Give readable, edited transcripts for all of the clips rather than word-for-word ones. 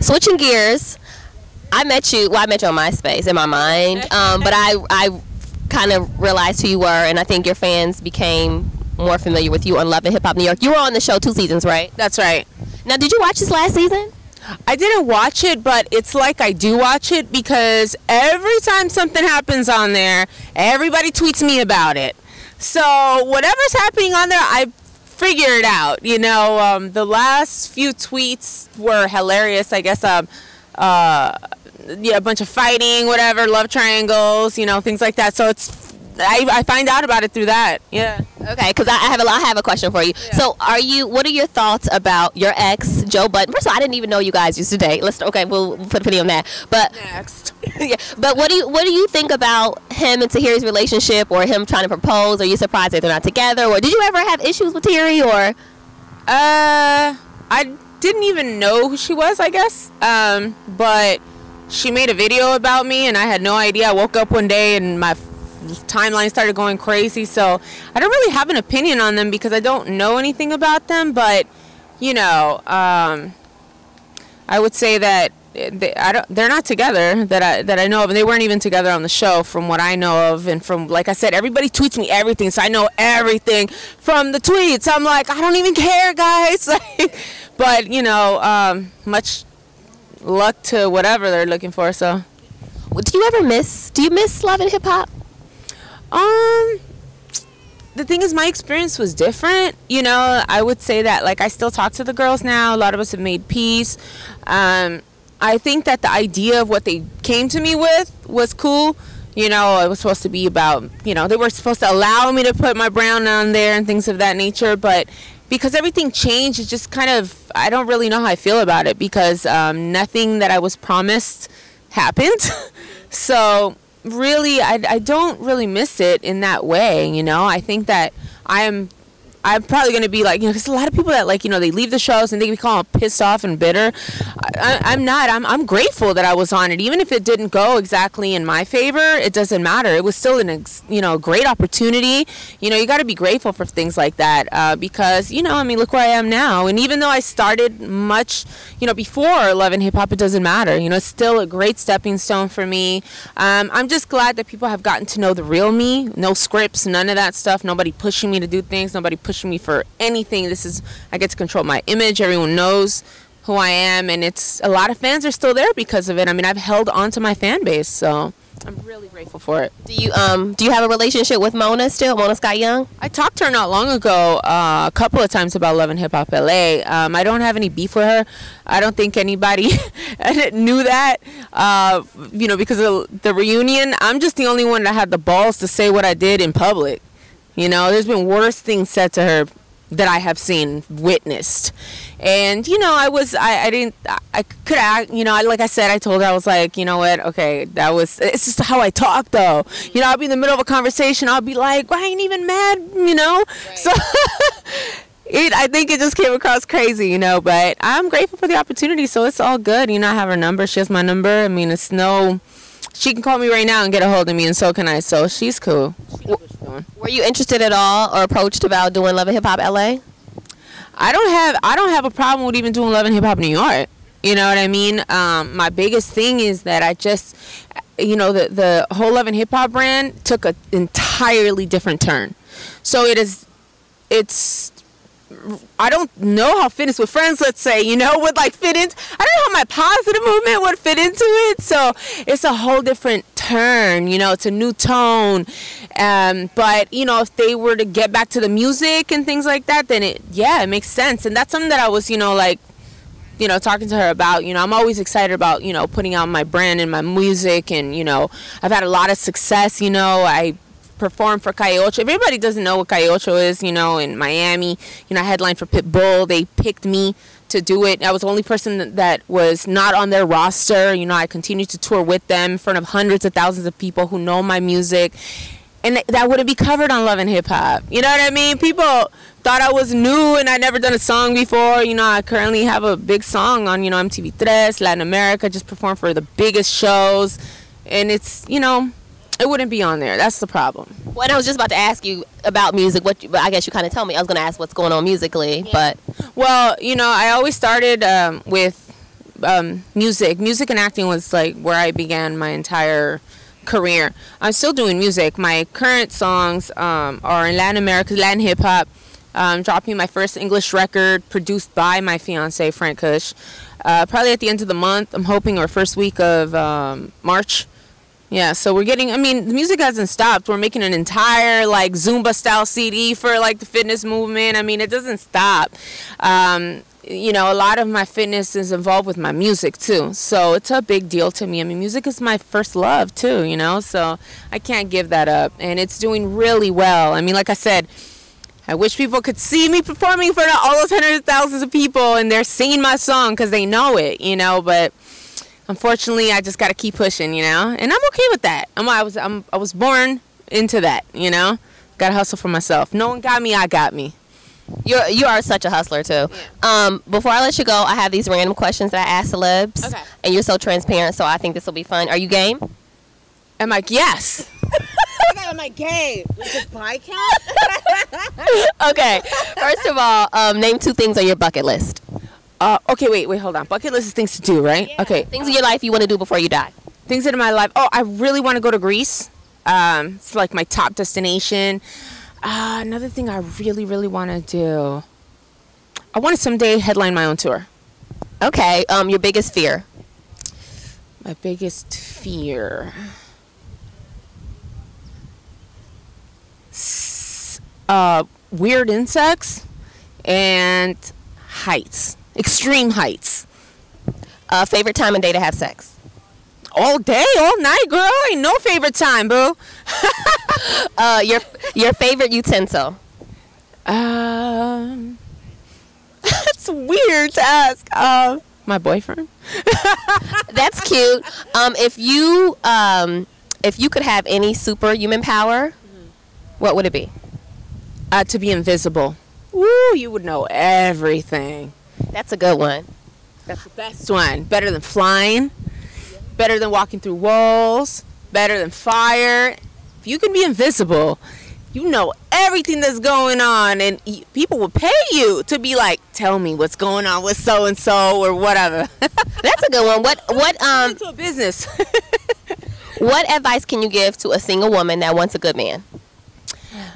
switching gears, I met you on MySpace in my mind, but I kind of realized who you were, and I think your fans became more familiar with you on Love and Hip Hop New York. You were on the show 2 seasons, right? That's right. Now, did you watch this last season? I didn't watch it, but it's like I do watch it because every time something happens on there, everybody tweets me about it. So whatever's happening on there, I figure it out. You know, the last few tweets were hilarious. I guess yeah, a bunch of fighting, whatever, love triangles, you know, things like that. So I find out about it through that. Yeah. Okay, because I have a question for you. Yeah. So what are your thoughts about your ex, Joe Budden? First of all, I didn't even know you guys used to date. We'll put a video on that. But next. Yeah. But what do you think about him and Tahiri's relationship, or him trying to propose? Are you surprised that they're not together? Or did you ever have issues with Tahiri, or? I didn't even know who she was, I guess. But she made a video about me, and I had no idea. I woke up one day and my timeline started going crazy, so I don't really have an opinion on them because I don't know anything about them. But you know, I would say that they're not together that I know of, and they weren't even together on the show from what I know of. And from, like I said, everybody tweets me everything, so I know everything from the tweets. I'm like, I don't even care, guys. But you know, much luck to whatever they're looking for. So do you miss Love and Hip Hop? The thing is, my experience was different. You know, I would say that, like, I still talk to the girls now. A lot of us have made peace. I think that the idea of what they came to me with was cool. You know, it was supposed to be about, you know, they were supposed to allow me to put my brand on there and things of that nature. But because everything changed, it's just kind of, I don't really know how I feel about it, because nothing that I was promised happened. So really, I don't really miss it in that way. You know, I think that I'm probably going to be like, you know, because a lot of people that, like, you know, they leave the shows and they become pissed off and bitter. I'm not. I'm grateful that I was on it. Even if it didn't go exactly in my favor, it doesn't matter. It was still a great opportunity. You know, you got to be grateful for things like that, because, you know, I mean, look where I am now. And even though I started much, you know, before Love and Hip Hop, it doesn't matter. You know, it's still a great stepping stone for me. I'm just glad that people have gotten to know the real me. No scripts, none of that stuff. Nobody pushing me to do things. Nobody pushing me for anything. I get to control my image. Everyone knows who I am, and it's a lot of fans are still there because of it. I mean, I've held on to my fan base, so I'm really grateful for it. Do you have a relationship with Mona still? Mona Scott Young? I talked to her not long ago, a couple of times, about Love and Hip Hop LA. I don't have any beef with her. I don't think anybody knew that, you know, because of the reunion. I'm just the only one that had the balls to say what I did in public. You know, there's been worse things said to her that I have seen, witnessed. And, you know, I could act, you know, like I said, I told her, I was like, you know what, okay, it's just how I talk, though. You know, I'll be in the middle of a conversation, I'll be like, well, I ain't even mad, you know? Right. So I think it just came across crazy, you know, but I'm grateful for the opportunity, so it's all good. You know, I have her number, she has my number. I mean, she can call me right now and get a hold of me, and so can I, so she's cool. Were you interested at all or approached about doing Love and Hip Hop LA? I don't have a problem with even doing Love and Hip Hop New York. You know what I mean? My biggest thing is that I just, you know, the whole Love and Hip Hop brand took an entirely different turn. So it's I don't know how Fitness with Friends, let's say, you know, would like fit into. I don't know how my positive movement would fit into it. So it's a whole different turn, you know, it's a new tone. But, you know, if they were to get back to the music and things like that, then it makes sense. And that's something that I was, you know, like, you know, talking to her about. You know, I'm always excited about, you know, putting out my brand and my music. And, you know, I've had a lot of success. You know, I performed for Calle Ocho. Everybody doesn't know what Calle Ocho is, you know, in Miami. You know, I headlined for Pitbull. They picked me to do it. I was the only person that was not on their roster. You know, I continued to tour with them in front of hundreds of thousands of people who know my music. And that wouldn't be covered on Love and Hip Hop. You know what I mean? People thought I was new and I'd never done a song before. You know, I currently have a big song on, you know, MTV Tres, Latin America, just performed for the biggest shows. And it's, you know, it wouldn't be on there. That's the problem. Well, and I was just about to ask you about music. But I guess you kind of told me. I was going to ask what's going on musically. Yeah. But well, you know, I always started with Music and acting was like where I began my entire career. I'm still doing music. My current songs are in Latin America, Latin hip hop. Dropping my first English record produced by my fiance Frank Kush. Probably at the end of the month, I'm hoping, or first week of March. Yeah, so we're getting, I mean, the music hasn't stopped. We're making an entire, like, Zumba-style CD for, like, the fitness movement. I mean, it doesn't stop. You know, a lot of my fitness is involved with my music, too. So it's a big deal to me. I mean, music is my first love, too, you know? So I can't give that up. And it's doing really well. I mean, like I said, I wish people could see me performing for all those hundreds of thousands of people and they're singing my song because they know it, you know? But unfortunately, I just got to keep pushing, you know? And I'm okay with that. I was born into that, you know? Got to hustle for myself. No one got me, I got me. You are such a hustler, too. Yeah. Before I let you go, I have these random questions that I ask celebs. Okay. And you're so transparent, so I think this will be fun. Are you game? I'm like, yes. I'm like, game. Does it buy count? Okay. First of all, name 2 things on your bucket list. Okay, wait, hold on. Bucket list is things to do, right? Yeah. Okay. Things in your life you want to do before you die. Things in my life. Oh, I really want to go to Greece. It's like my top destination. Another thing I really, really want to do. I want to someday headline my own tour. Okay. Your biggest fear. My biggest fear. Weird insects and heights. Extreme heights. Favorite time of day to have sex? All day, all night, girl. Ain't no favorite time, boo. Your favorite utensil? That's weird to ask. My boyfriend. That's cute. If you could have any superhuman power, what would it be? To be invisible. Woo, you would know everything. That's a good one. That's the best one. Better than flying. Better than walking through walls. Better than fire. If you can be invisible, you know everything that's going on, and people will pay you to be like, tell me what's going on with so and so or whatever. That's a good one. What into a business. What advice can you give to a single woman that wants a good man?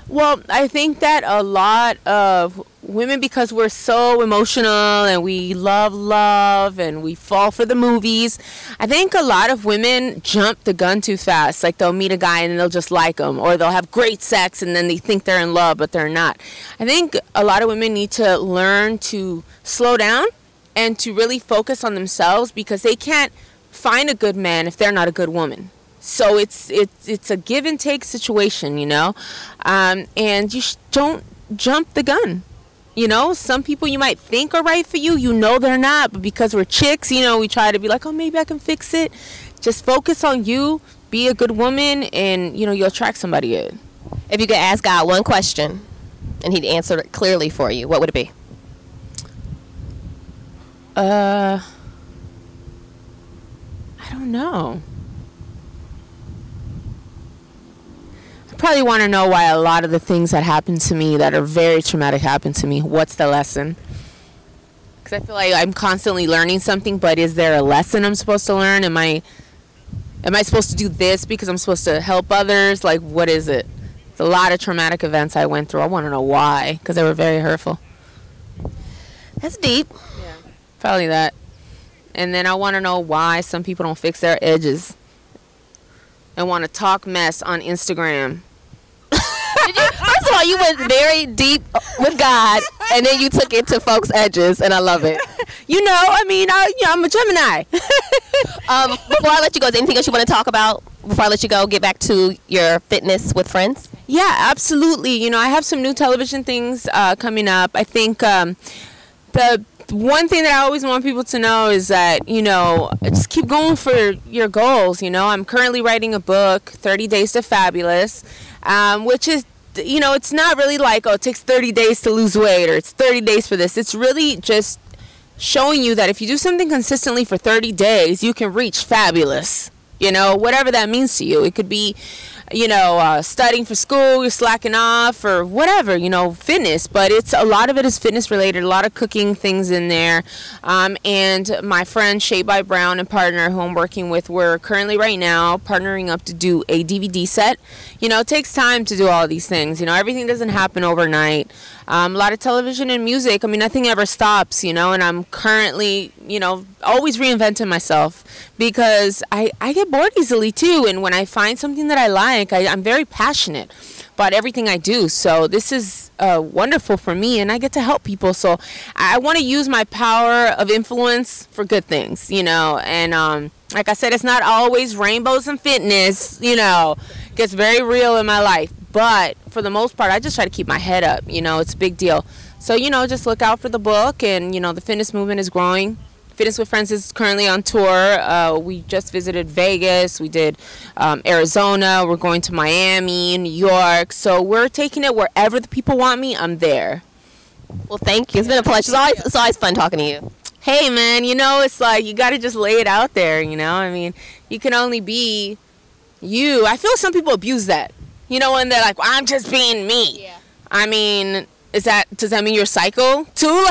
Well, I think that a lot of women, because we're so emotional and we love and we fall for the movies, I think a lot of women jump the gun too fast. Like they'll meet a guy and they'll just like him, or they'll have great sex and then they think they're in love, but they're not. I think a lot of women need to learn to slow down and to really focus on themselves, because they can't find a good man if they're not a good woman. So it's a give and take situation, you know, and you don't jump the gun. You know, some people you might think are right for you, you know they're not, but because we're chicks, you know, we try to be like, oh, maybe I can fix it. Just focus on you, be a good woman, and, you know, you'll attract somebody good. If you could ask God one question and he'd answer it clearly for you, what would it be? I don't know. Probably want to know why a lot of the things that happen to me that are very traumatic happen to me. What's the lesson? Because I feel like I'm constantly learning something, but is there a lesson I'm supposed to learn? Am I supposed to do this because I'm supposed to help others? Like, what is it? It's a lot of traumatic events I went through. I want to know why, because they were very hurtful. That's deep. Yeah, probably that. And then I want to know why some people don't fix their edges and want to talk mess on Instagram. First of all, you went very deep with God, and then you took it to folks' edges, and I love it. You know, I mean, I'm a Gemini. Before I let you go, is there anything else you want to talk about? Before I let you go, get back to your fitness with friends? Yeah, absolutely. You know, I have some new television things coming up. I think the one thing that I always want people to know is that, you know, just keep going for your goals. You know, I'm currently writing a book, 30 Days to Fabulous, which is, you know, it's not really like, oh, it takes 30 days to lose weight, or it's 30 days for this. It's really just showing you that if you do something consistently for 30 days, you can reach fabulous, you know, whatever that means to you. It could be, studying for school, you're slacking off, or whatever, fitness. But a lot of it is fitness related, a lot of cooking things in there. And my friend Shay by Brown and partner who I'm working with, we're currently right now partnering up to do a DVD set. It takes time to do all these things. Everything doesn't happen overnight. A lot of television and music. Nothing ever stops, and I'm currently, always reinventing myself because I get bored easily too. And when I find something that I like, I'm very passionate about everything I do. So this is wonderful for me, and I get to help people. So I want to use my power of influence for good things, and like I said, it's not always rainbows and fitness, it gets very real in my life. But for the most part, I just try to keep my head up. It's a big deal. So, just look out for the book. And, the fitness movement is growing. Fitness with Friends is currently on tour. We just visited Vegas. We did Arizona. We're going to Miami, New York. So we're taking it wherever the people want me. I'm there. Well, thank you. It's been a pleasure. It's always fun talking to you. Hey, man, it's like you got to just lay it out there, You can only be you. I feel some people abuse that. When they're like, well, I'm just being me. Yeah. Does that mean you're psycho too?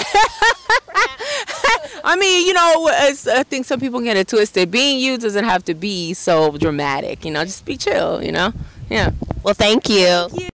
I think some people get it twisted. Being you doesn't have to be so dramatic, just be chill, Yeah. Well, thank you. Thank you.